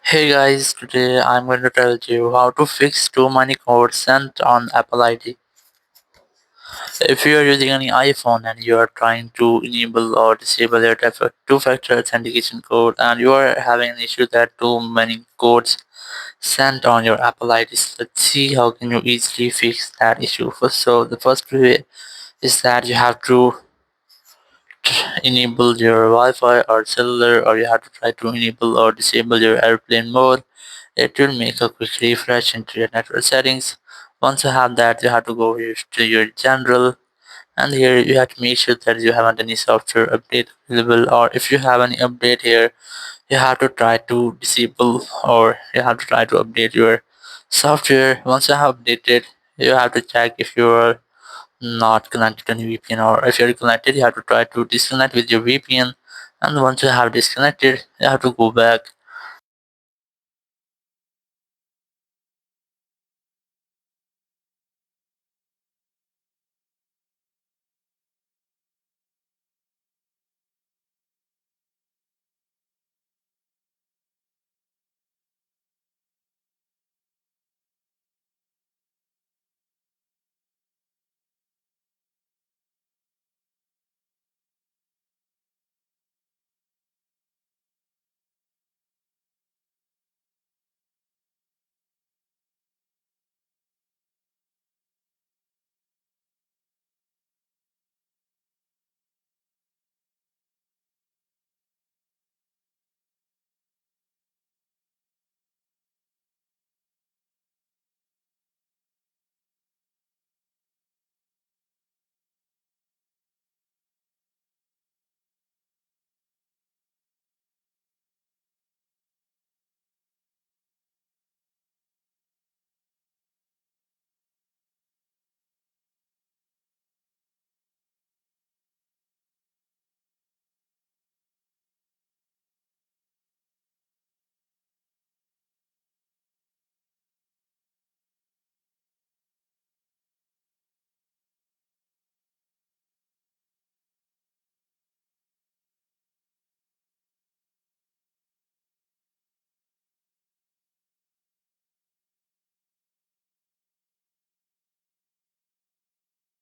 Hey guys, today I'm going to tell you how to fix too many codes sent on Apple ID. If you are using any iPhone and you are trying to enable or disable your two-factor authentication code and you are having an issue that too many codes sent on your Apple IDs, let's see how can you easily fix that issue. The first way is that you have to enable your Wi-Fi or cellular, or you have to try to enable or disable your airplane mode. It will make a quick refresh into your network settings. Once you have that, you have to go here to your general, and here you have to make sure that you haven't any software update available, or if you have any update here, you have to try to disable or you have to try to update your software. Once you have updated, you have to check if you are not connected to any VPN, or if you're connected, you have to try to disconnect with your VPN. And once you have disconnected, you have to go back